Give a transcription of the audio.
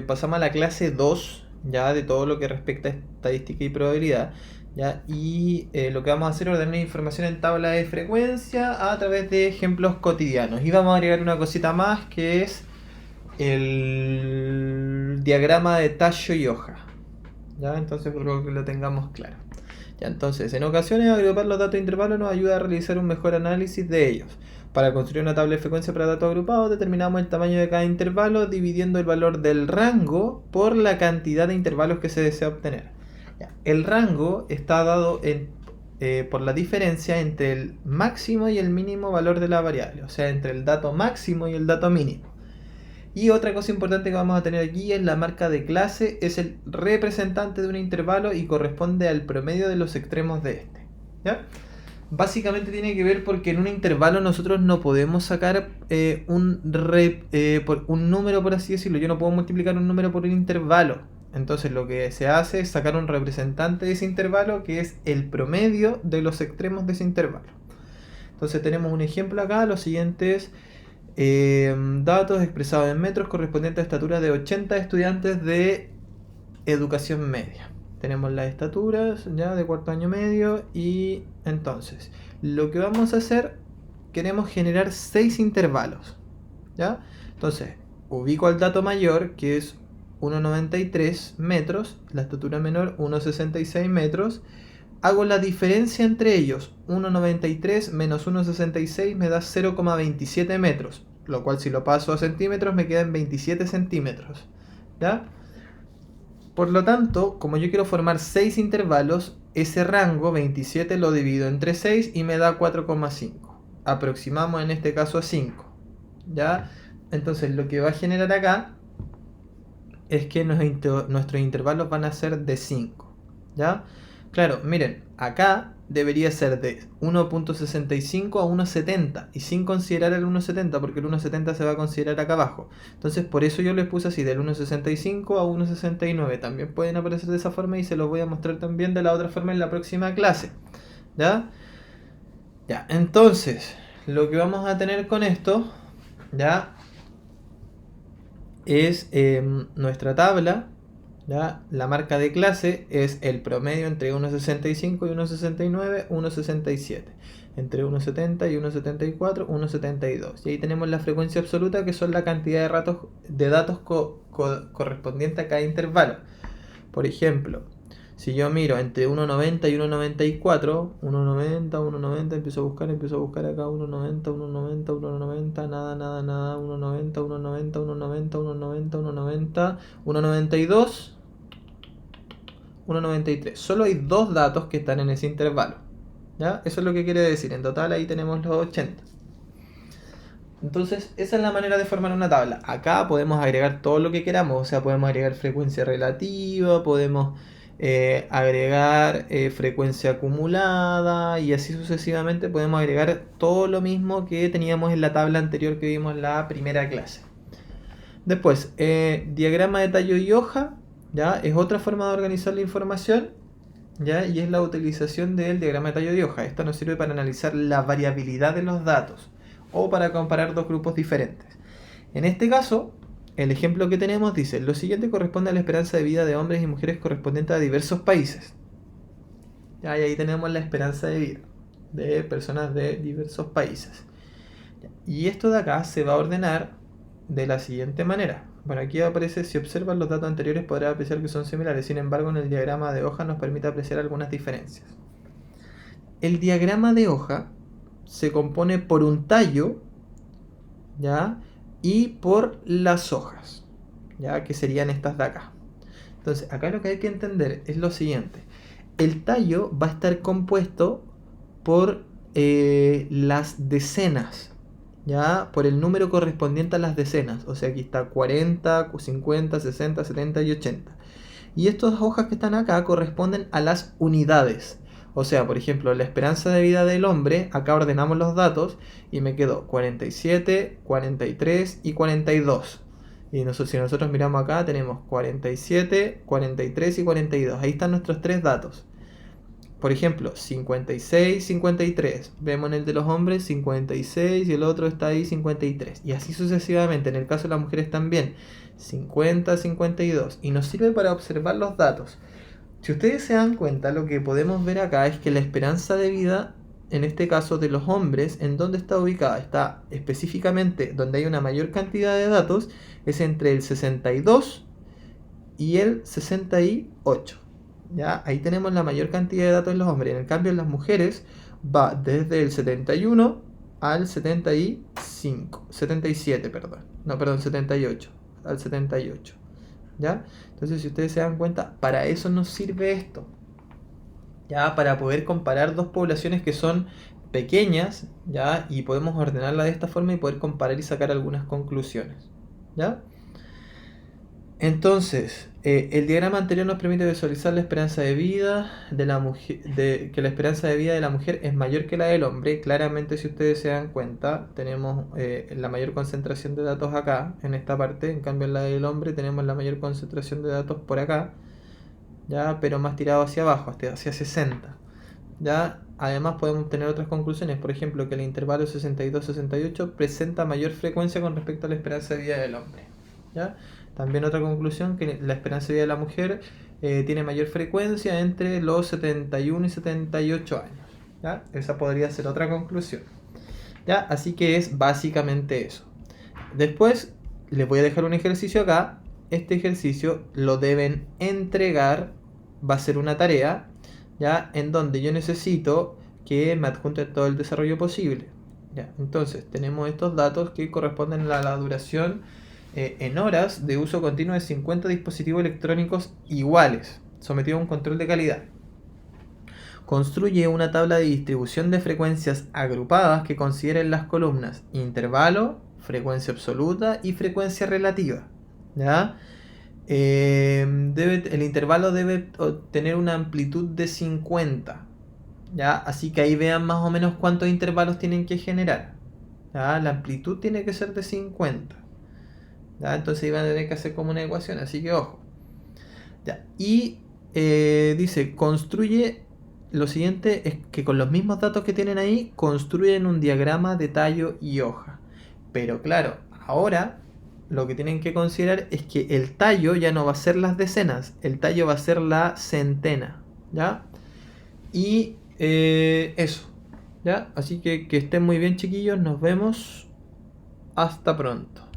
Pasamos a la clase 2, ya de todo lo que respecta a estadística y probabilidad. ¿Ya? Y lo que vamos a hacer es ordenar información en tabla de frecuencia a través de ejemplos cotidianos. Y vamos a agregar una cosita más que es el diagrama de tallo y hoja. ¿Ya? Entonces, por lo que lo tengamos claro. Ya, entonces, en ocasiones agrupar los datos de intervalos nos ayuda a realizar un mejor análisis de ellos. Para construir una tabla de frecuencia para datos agrupados, determinamos el tamaño de cada intervalo dividiendo el valor del rango por la cantidad de intervalos que se desea obtener. Ya, el rango está dado por la diferencia entre el máximo y el mínimo valor de la variable, o sea, entre el dato máximo y el dato mínimo. Y otra cosa importante que vamos a tener aquí es la marca de clase, es el representante de un intervalo y corresponde al promedio de los extremos de este. ¿Ya? Básicamente tiene que ver porque en un intervalo nosotros no podemos sacar un número, por así decirlo. Yo no puedo multiplicar un número por un intervalo. Entonces lo que se hace es sacar un representante de ese intervalo que es el promedio de los extremos de ese intervalo. Entonces tenemos un ejemplo acá, los siguientes datos expresados en metros correspondientes a estatura de 80 estudiantes de educación media. Tenemos las estaturas ya de cuarto año medio y entonces lo que vamos a hacer, queremos generar 6 intervalos. ¿Ya? Entonces ubico al dato mayor que es 1,93 metros, la estatura menor 1,66 metros. Hago la diferencia entre ellos, 1,93 menos 1,66 me da 0,27 metros, lo cual si lo paso a centímetros me quedan 27 centímetros. ¿Ya? Por lo tanto, como yo quiero formar 6 intervalos, ese rango 27 lo divido entre 6 y me da 4,5. Aproximamos en este caso a 5. ¿Ya? Entonces lo que va a generar acá es que nuestros intervalos van a ser de 5. ¿Ya? Claro, miren, acá debería ser de 1.65 a 1.70 y sin considerar el 1.70 porque el 1.70 se va a considerar acá abajo. Entonces por eso yo les puse así del 1.65 a 1.69. También pueden aparecer de esa forma y se los voy a mostrar también de la otra forma en la próxima clase. ¿Ya? Ya, entonces lo que vamos a tener con esto, ¿ya? Es nuestra tabla. ¿Ya? La marca de clase es el promedio entre 1,65 y 1,69, 1,67. Entre 1,70 y 1,74, 1,72. Y ahí tenemos la frecuencia absoluta, que son la cantidad de datos correspondiente a cada intervalo. Por ejemplo, si yo miro entre 1,90 y 1,94, 1,90, 1,90, empiezo a buscar acá 1,90, 1,90, 1,90, nada, nada, nada, 1,90, 1,90, 1,90, 1,90, 1,90, 1,92, 1,93. Solo hay dos datos que están en ese intervalo. ¿Ya? Eso es lo que quiere decir. En total ahí tenemos los 80. Entonces, esa es la manera de formar una tabla. Acá podemos agregar todo lo que queramos. O sea, podemos agregar frecuencia relativa, podemos agregar frecuencia acumulada y así sucesivamente podemos agregar todo lo mismo que teníamos en la tabla anterior que vimos en la primera clase. Después, diagrama de tallo y hoja, ¿ya? Es otra forma de organizar la información, ¿ya? Y es la utilización del diagrama de tallo y hoja. Esto nos sirve para analizar la variabilidad de los datos o para comparar dos grupos diferentes. En este caso, el ejemplo que tenemos dice, lo siguiente corresponde a la esperanza de vida de hombres y mujeres correspondiente a diversos países. ¿Ya? Y ahí tenemos la esperanza de vida de personas de diversos países. Y esto de acá se va a ordenar de la siguiente manera. Bueno, aquí aparece, si observan los datos anteriores podrás apreciar que son similares, sin embargo en el diagrama de hoja nos permite apreciar algunas diferencias. El diagrama de hoja se compone por un tallo, ¿ya? Y por las hojas, ¿ya? Que serían estas de acá. Entonces, acá lo que hay que entender es lo siguiente. El tallo va a estar compuesto por las decenas, ¿ya? Por el número correspondiente a las decenas. O sea, aquí está 40, 50, 60, 70 y 80. Y estas hojas que están acá corresponden a las unidades. O sea, por ejemplo, la esperanza de vida del hombre, acá ordenamos los datos y me quedó 47, 43 y 42. Y si nosotros miramos acá, tenemos 47, 43 y 42. Ahí están nuestros tres datos. por ejemplo, 56, 53. Vemos en el de los hombres 56 y el otro está ahí 53. Y así sucesivamente. En el caso de las mujeres también. 50, 52. Y nos sirve para observar los datos. Si ustedes se dan cuenta, lo que podemos ver acá es que la esperanza de vida, en este caso de los hombres, ¿en dónde está ubicada? Está específicamente donde hay una mayor cantidad de datos, es entre el 62 y el 68. ¿Ya? Ahí tenemos la mayor cantidad de datos en los hombres. En cambio, en las mujeres va desde el 71 al 75. 77, perdón. No, perdón, 78. Al 78. ¿Ya? Entonces, si ustedes se dan cuenta, para eso nos sirve esto. ¿Ya? Para poder comparar dos poblaciones que son pequeñas, ¿ya? Y podemos ordenarla de esta forma y poder comparar y sacar algunas conclusiones. ¿Ya? Entonces, el diagrama anterior nos permite visualizar la esperanza de vida de la mujer, que la esperanza de vida de la mujer es mayor que la del hombre. Claramente, si ustedes se dan cuenta, tenemos la mayor concentración de datos acá, en esta parte. En cambio, en la del hombre tenemos la mayor concentración de datos por acá, ya, pero más tirado hacia abajo, hacia 60. ¿Ya? Además podemos tener otras conclusiones, por ejemplo, que el intervalo 62-68 presenta mayor frecuencia con respecto a la esperanza de vida del hombre. ¿Ya? También otra conclusión, que la esperanza de vida de la mujer tiene mayor frecuencia entre los 71 y 78 años. ¿Ya? Esa podría ser otra conclusión. ¿Ya? Así que es básicamente eso. Después les voy a dejar un ejercicio acá. Este ejercicio lo deben entregar, va a ser una tarea, ¿ya? En donde yo necesito que me adjunten todo el desarrollo posible. ¿Ya? Entonces tenemos estos datos que corresponden a la duración en horas de uso continuo de 50 dispositivos electrónicos iguales, sometidos a un control de calidad. Construye una tabla de distribución de frecuencias agrupadas que consideren las columnas intervalo, frecuencia absoluta y frecuencia relativa. ¿Ya? El intervalo debe tener una amplitud de 50. ¿Ya? Así que ahí vean más o menos cuántos intervalos tienen que generar. ¿Ya? La amplitud tiene que ser de 50. ¿Ya? Entonces iban a tener que hacer como una ecuación, así que ojo. ¿Ya? Y dice, construye, lo siguiente es que con los mismos datos que tienen ahí, construyen un diagrama de tallo y hoja. Pero claro, ahora lo que tienen que considerar es que el tallo ya no va a ser las decenas, el tallo va a ser la centena. ¿Ya? Y eso. ¿Ya? Así que estén muy bien, chiquillos, nos vemos. Hasta pronto.